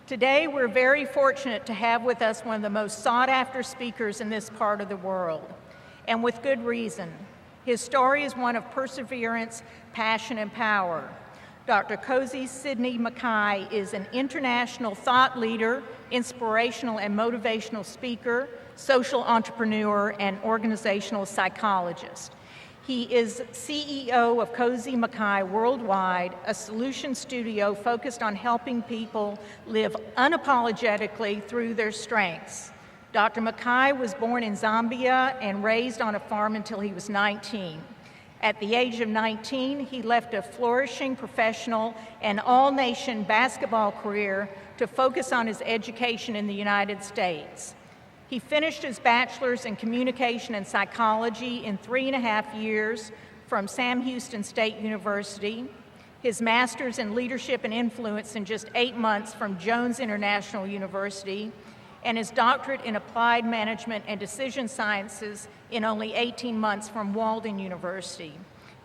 Today, we're very fortunate to have with us one of the most sought-after speakers in this part of the world, and with good reason. His story is one of perseverance, passion, and power. Dr. Cozy Sidney Makai is an international thought leader, inspirational and motivational speaker, social entrepreneur, and organizational psychologist. He is CEO of Cozy Makai Worldwide, a solution studio focused on helping people live unapologetically through their strengths. Dr. Makai was born in Zambia and raised on a farm until he was 19. At the age of 19, he left a flourishing professional and all-nation basketball career to focus on his education in the United States. He finished his bachelor's in communication and psychology in 3.5 years from Sam Houston State University, his master's in leadership and influence in just 8 months from Jones International University, and his doctorate in applied management and decision sciences in only 18 months from Walden University,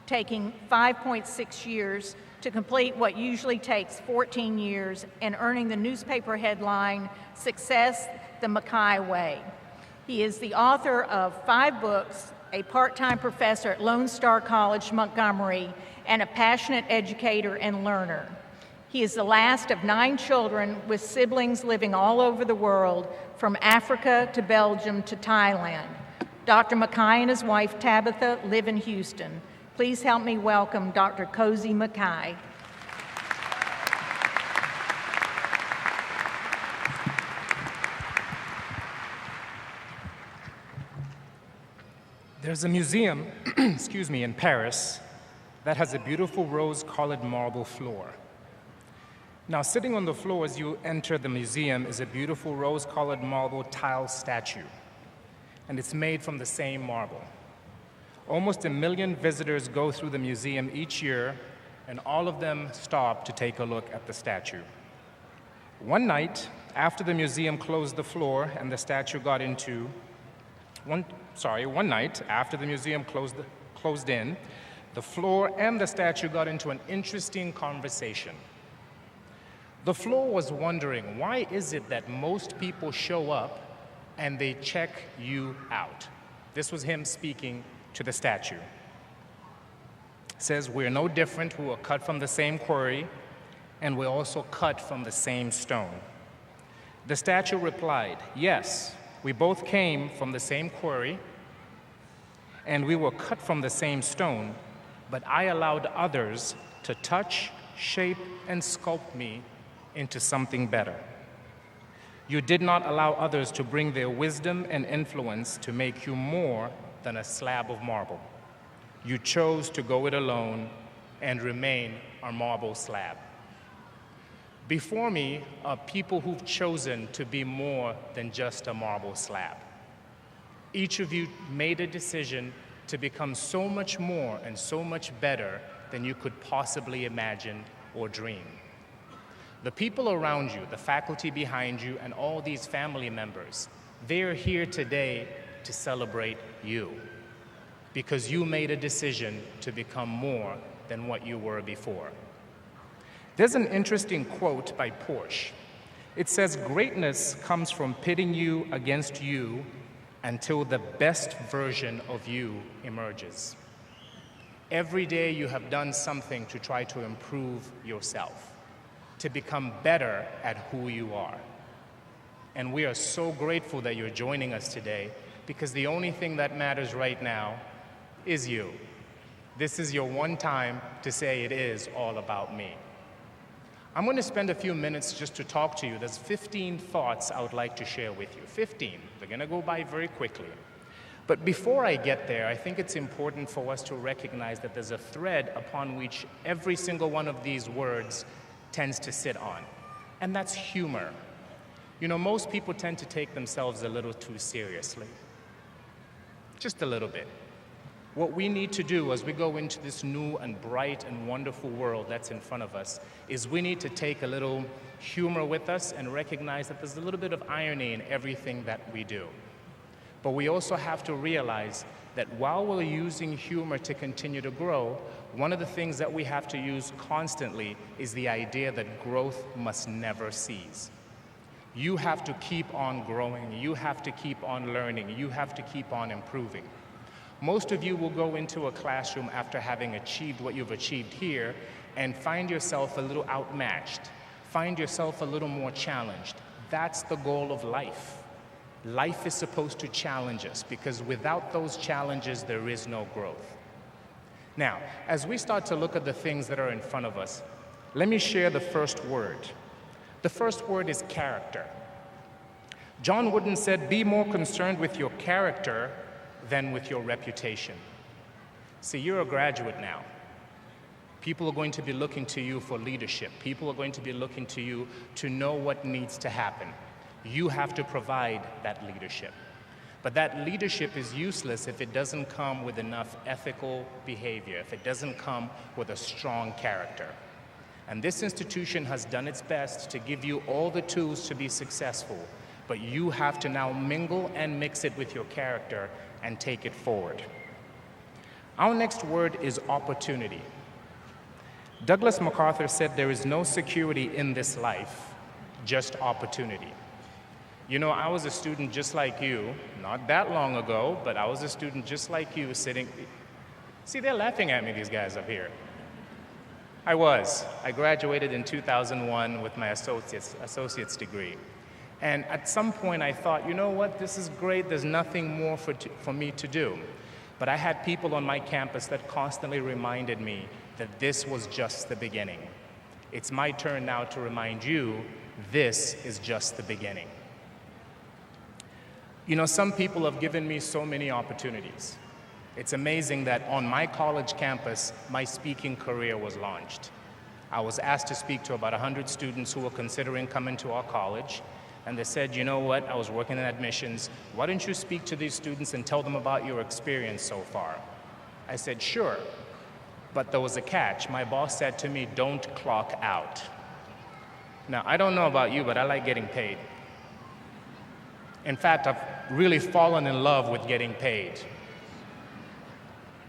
taking 5.6 years to complete what usually takes 14 years and earning the newspaper headline, Success the Makai Way. He is the author of 5 books, a part-time professor at Lone Star College, Montgomery, and a passionate educator and learner. He is the last of 9 children with siblings living all over the world, from Africa to Belgium to Thailand. Dr. Makai and his wife, Tabitha, live in Houston. Please help me welcome Dr. Cozy Makai. There's a museum, in Paris that has a beautiful rose-colored marble floor. Now, sitting on the floor as you enter the museum is a beautiful rose-colored marble tile statue, and it's made from the same marble. Almost 1 million visitors go through the museum each year, and all of them stop to take a look at the statue. One night, after the museum closed the floor and the statue one night after the museum closed in, the floor and the statue got into an interesting conversation. The floor was wondering, why is it that most people show up and they check you out? This was him speaking to the statue. It says, we're no different, we were cut from the same quarry, and we're also cut from the same stone. The statue replied, yes, we both came from the same quarry, and we were cut from the same stone, but I allowed others to touch, shape, and sculpt me into something better. You did not allow others to bring their wisdom and influence to make you more than a slab of marble. You chose to go it alone and remain a marble slab. Before me are people who've chosen to be more than just a marble slab. Each of you made a decision to become so much more and so much better than you could possibly imagine or dream. The people around you, the faculty behind you, and all these family members, they're here today to celebrate you because you made a decision to become more than what you were before. There's an interesting quote by Porsche. It says, greatness comes from pitting you against you until the best version of you emerges. Every day you have done something to try to improve yourself, to become better at who you are. And we are so grateful that you're joining us today because the only thing that matters right now is you. This is your one time to say it is all about me. I'm going to spend a few minutes just to talk to you. There's 15 thoughts I would like to share with you. 15. They're going to go by very quickly. But before I get there, I think it's important for us to recognize that there's a thread upon which every single one of these words tends to sit on, and that's humor. You know, most people tend to take themselves a little too seriously. Just a little bit. What we need to do as we go into this new and bright and wonderful world that's in front of us is we need to take a little humor with us and recognize that there's a little bit of irony in everything that we do. But we also have to realize that while we're using humor to continue to grow, one of the things that we have to use constantly is the idea that growth must never cease. You have to keep on growing. You have to keep on learning. You have to keep on improving. Most of you will go into a classroom after having achieved what you've achieved here and find yourself a little outmatched, find yourself a little more challenged. That's the goal of life. Life is supposed to challenge us because without those challenges, there is no growth. Now, as we start to look at the things that are in front of us, let me share the first word. The first word is character. John Wooden said, "Be more concerned with your character than with your reputation." See, you're a graduate now. People are going to be looking to you for leadership. People are going to be looking to you to know what needs to happen. You have to provide that leadership. But that leadership is useless if it doesn't come with enough ethical behavior, if it doesn't come with a strong character. And this institution has done its best to give you all the tools to be successful, but you have to now mingle and mix it with your character and take it forward. Our next word is opportunity. Douglas MacArthur said there is no security in this life, just opportunity. You know, I was a student just like you, not that long ago, but I was a student just like you sitting. See, they're laughing at me, these guys up here. I graduated in 2001 with my associate's degree. And at some point I thought, you know what, this is great, there's nothing more for me to do. But I had people on my campus that constantly reminded me that this was just the beginning. It's my turn now to remind you, this is just the beginning. You know, some people have given me so many opportunities. It's amazing that on my college campus, my speaking career was launched. I was asked to speak to about 100 students who were considering coming to our college, and they said, you know what, I was working in admissions, why don't you speak to these students and tell them about your experience so far? I said, sure, but there was a catch. My boss said to me, don't clock out. Now, I don't know about you, but I like getting paid. In fact, I've really fallen in love with getting paid.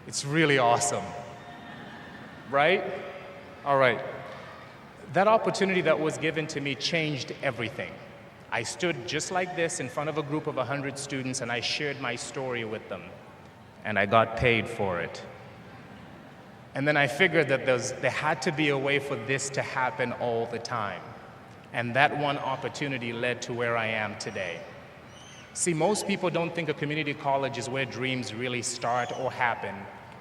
It's really awesome, right? All right. That opportunity that was given to me changed everything. I stood just like this in front of a group of 100 students and I shared my story with them, and I got paid for it. And then I figured that there had to be a way for this to happen all the time. And that one opportunity led to where I am today. See, most people don't think a community college is where dreams really start or happen,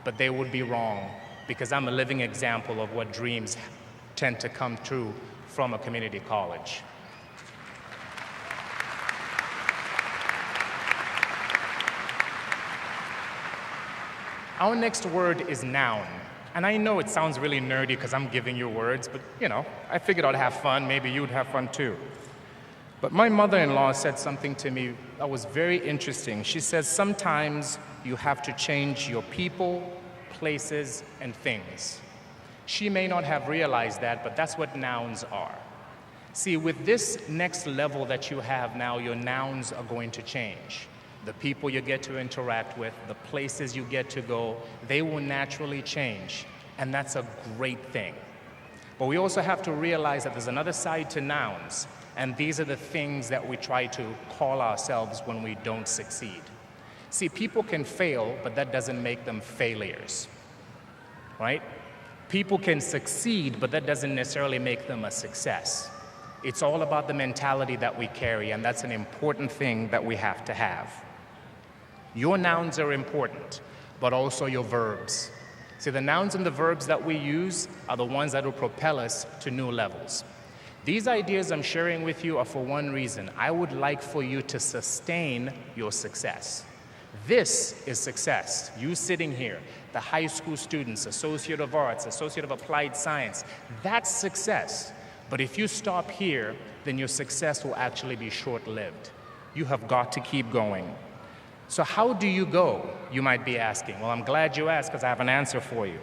but they would be wrong, because I'm a living example of what dreams tend to come true from a community college. Our next word is noun. And I know it sounds really nerdy because I'm giving you words, but you know, I figured I'd have fun. Maybe you'd have fun too. But my mother-in-law said something to me that was very interesting. She says, sometimes you have to change your people, places, and things. She may not have realized that, but that's what nouns are. See, with this next level that you have now, your nouns are going to change. The people you get to interact with, the places you get to go, they will naturally change, and that's a great thing. But we also have to realize that there's another side to nouns, and these are the things that we try to call ourselves when we don't succeed. See, people can fail, but that doesn't make them failures, right? People can succeed, but that doesn't necessarily make them a success. It's all about the mentality that we carry, and that's an important thing that we have to have. Your nouns are important, but also your verbs. See, the nouns and the verbs that we use are the ones that will propel us to new levels. These ideas I'm sharing with you are for one reason. I would like for you to sustain your success. This is success. You sitting here, the high school students, Associate of Arts, Associate of Applied Science, that's success. But if you stop here, then your success will actually be short-lived. You have got to keep going. So how do you go, you might be asking? Well, I'm glad you asked because I have an answer for you.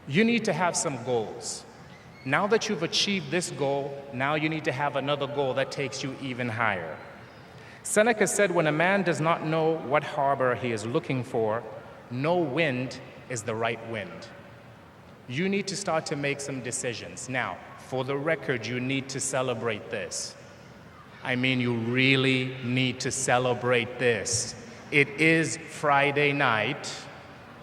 You need to have some goals. Now that you've achieved this goal, now you need to have another goal that takes you even higher. Seneca said, when a man does not know what harbor he is looking for, no wind is the right wind. You need to start to make some decisions. Now, for the record, you need to celebrate this. I mean, you really need to celebrate this. It is Friday night.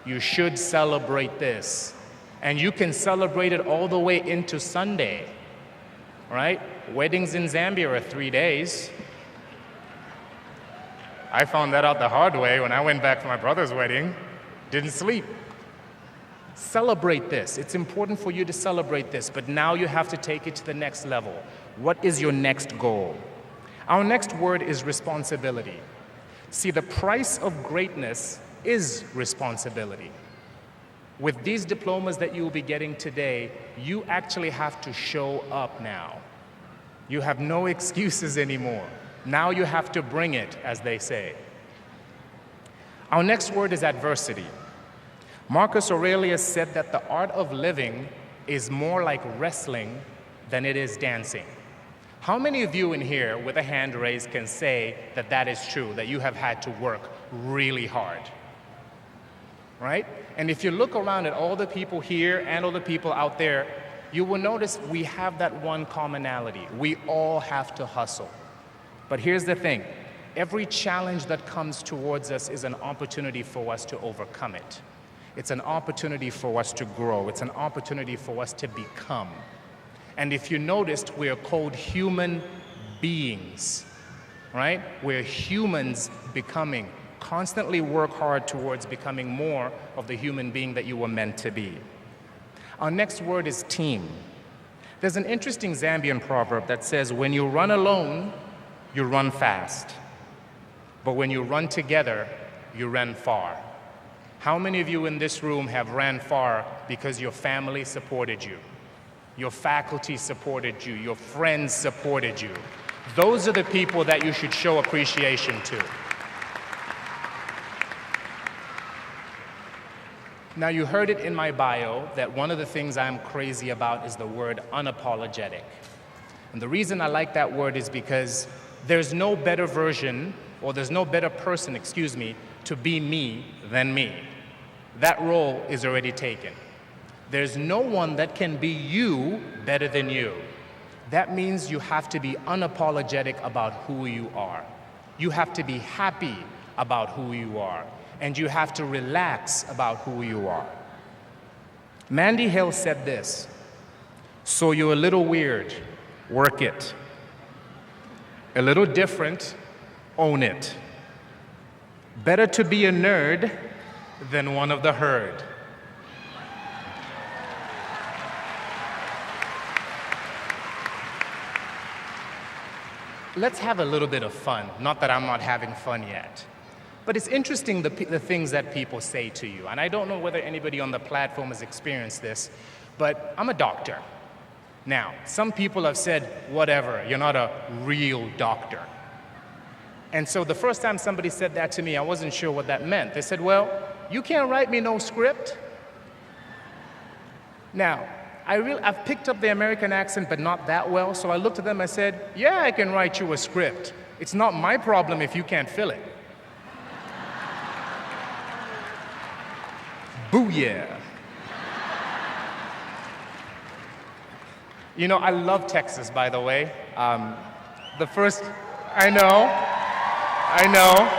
You should celebrate this. And you can celebrate it all the way into Sunday, right? Weddings in Zambia are 3 days. I found that out the hard way when I went back for my brother's wedding. Didn't sleep. Celebrate this. It's important for you to celebrate this, but now you have to take it to the next level. What is your next goal? Our next word is responsibility. See, the price of greatness is responsibility. With these diplomas that you will be getting today, you actually have to show up now. You have no excuses anymore. Now you have to bring it, as they say. Our next word is adversity. Marcus Aurelius said that the art of living is more like wrestling than it is dancing. How many of you in here with a hand raised can say that that is true, that you have had to work really hard? Right? And if you look around at all the people here and all the people out there, you will notice we have that one commonality. We all have to hustle. But here's the thing. Every challenge that comes towards us is an opportunity for us to overcome it. It's an opportunity for us to grow. It's an opportunity for us to become. And if you noticed, we are called human beings, right? We're humans becoming. Constantly work hard towards becoming more of the human being that you were meant to be. Our next word is team. There's an interesting Zambian proverb that says, when you run alone, you run fast. But when you run together, you run far. How many of you in this room have ran far because your family supported you? Your faculty supported you. Your friends supported you. Those are the people that you should show appreciation to. Now, you heard it in my bio that one of the things I'm crazy about is the word unapologetic. And the reason I like that word is because there's no better version, or there's no better person, to be me than me. That role is already taken. There's no one that can be you better than you. That means you have to be unapologetic about who you are. You have to be happy about who you are. And you have to relax about who you are. Mandy Hill said this, so you're a little weird, work it. A little different, own it. Better to be a nerd than one of the herd. Let's have a little bit of fun. Not that I'm not having fun yet. But it's interesting the things that people say to you. And I don't know whether anybody on the platform has experienced this, but I'm a doctor. Now, some people have said, whatever, you're not a real doctor. And so the first time somebody said that to me, I wasn't sure what that meant. They said, well, you can't write me no script. Now, I've picked up the American accent, but not that well, so I looked at them and said, yeah, I can write you a script. It's not my problem if you can't fill it. Booyah. You know, I love Texas, by the way. I know.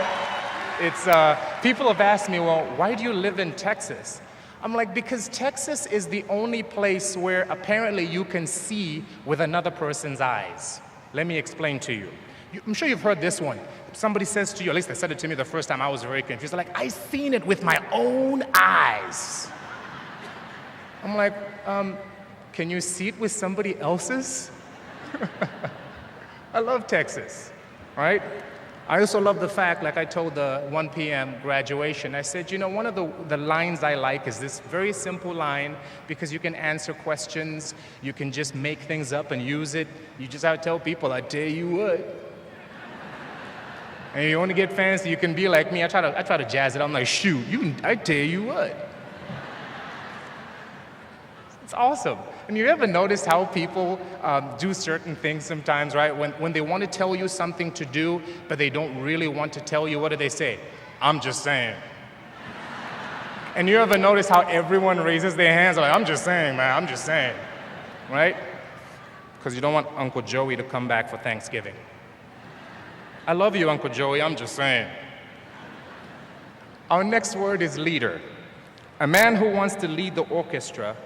It's, people have asked me, well, why do you live in Texas? I'm like, because Texas is the only place where apparently you can see with another person's eyes. Let me explain to you. I'm sure you've heard this one. Somebody says to you, at least they said it to me the first time, I was very confused. They're like, I seen it with my own eyes. I'm like, can you see it with somebody else's? I love Texas, right? I also love the fact, like I told the 1 p.m. graduation, I said, you know, one of the lines I like is this very simple line, because you can answer questions, you can just make things up and use it. You just have to tell people, I tell you what. And you want to get fancy, you can be like me. I try to jazz it. I'm like, shoot, I tell you what. It's awesome. And you ever notice how people do certain things sometimes, right? When they want to tell you something to do, but they don't really want to tell you, what do they say? I'm just saying. And you ever notice how everyone raises their hands like, I'm just saying, man, I'm just saying, right? Because you don't want Uncle Joey to come back for Thanksgiving. I love you, Uncle Joey, I'm just saying. Our next word is leader. A man who wants to lead the orchestra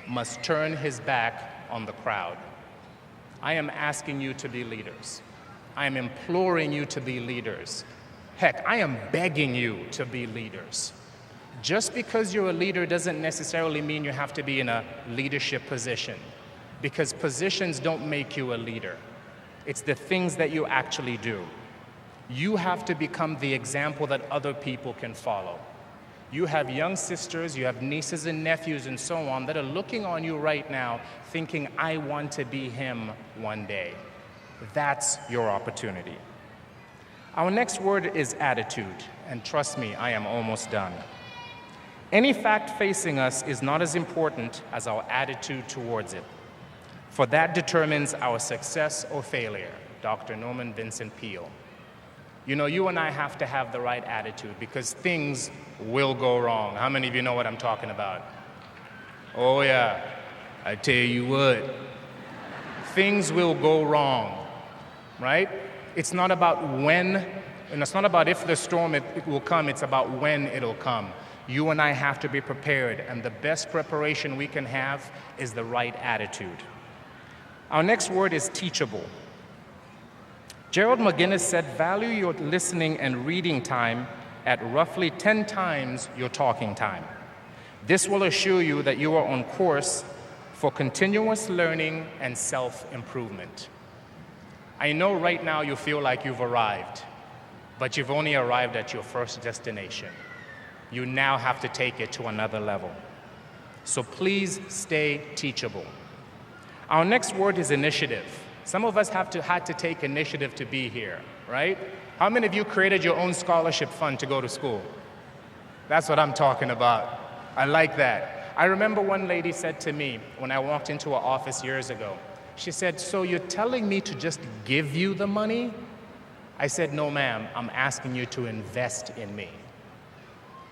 must turn his back on the crowd. I am asking you to be leaders. I am imploring you to be leaders. Heck, I am begging you to be leaders. Just because you're a leader doesn't necessarily mean you have to be in a leadership position, because positions don't make you a leader. It's the things that you actually do. You have to become the example that other people can follow. You have young sisters, you have nieces and nephews and so on that are looking on you right now thinking, I want to be him one day. That's your opportunity. Our next word is attitude, and trust me, I am almost done. Any fact facing us is not as important as our attitude towards it, for that determines our success or failure. Dr. Norman Vincent Peale. You know, you and I have to have the right attitude because things will go wrong. How many of you know what I'm talking about? Oh yeah, I tell you what. Things will go wrong, right? It's not about when, and it's not about if the storm it will come, it's about when it'll come. You and I have to be prepared, and the best preparation we can have is the right attitude. Our next word is teachable. Gerald McGinnis said, value your listening and reading time at roughly 10 times your talking time. This will assure you that you are on course for continuous learning and self-improvement. I know right now you feel like you've arrived, but you've only arrived at your first destination. You now have to take it to another level. So please stay teachable. Our next word is initiative. Some of us had to take initiative to be here, right? How many of you created your own scholarship fund to go to school? That's what I'm talking about. I like that. I remember one lady said to me when I walked into her office years ago, she said, so you're telling me to just give you the money? I said, no ma'am, I'm asking you to invest in me.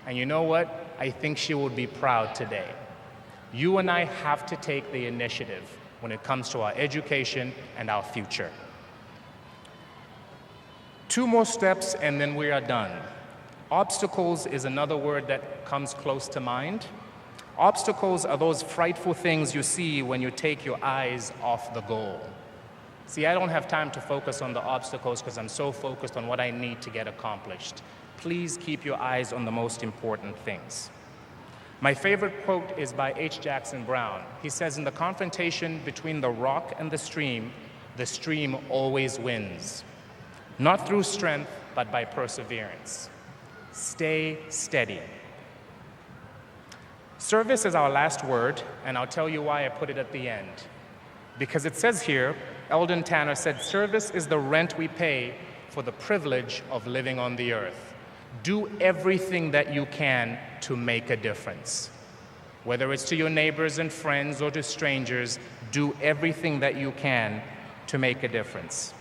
And you know what? I think she would be proud today. You and I have to take the initiative when it comes to our education and our future. 2 more steps and then we are done. Obstacles is another word that comes close to mind. Obstacles are those frightful things you see when you take your eyes off the goal. See, I don't have time to focus on the obstacles because I'm so focused on what I need to get accomplished. Please keep your eyes on the most important things. My favorite quote is by H. Jackson Brown. He says, in the confrontation between the rock and the stream always wins. Not through strength, but by perseverance. Stay steady. Service is our last word, and I'll tell you why I put it at the end. Because it says here, Eldon Tanner said, service is the rent we pay for the privilege of living on the earth. Do everything that you can to make a difference. Whether it's to your neighbors and friends or to strangers, do everything that you can to make a difference.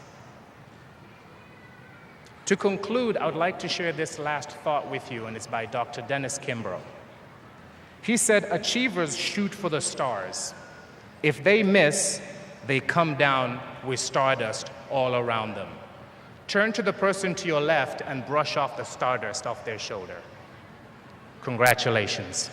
To conclude, I would like to share this last thought with you, and it's by Dr. Dennis Kimbrough. He said, achievers shoot for the stars. If they miss, they come down with stardust all around them. Turn to the person to your left and brush off the stardust off their shoulder. Congratulations.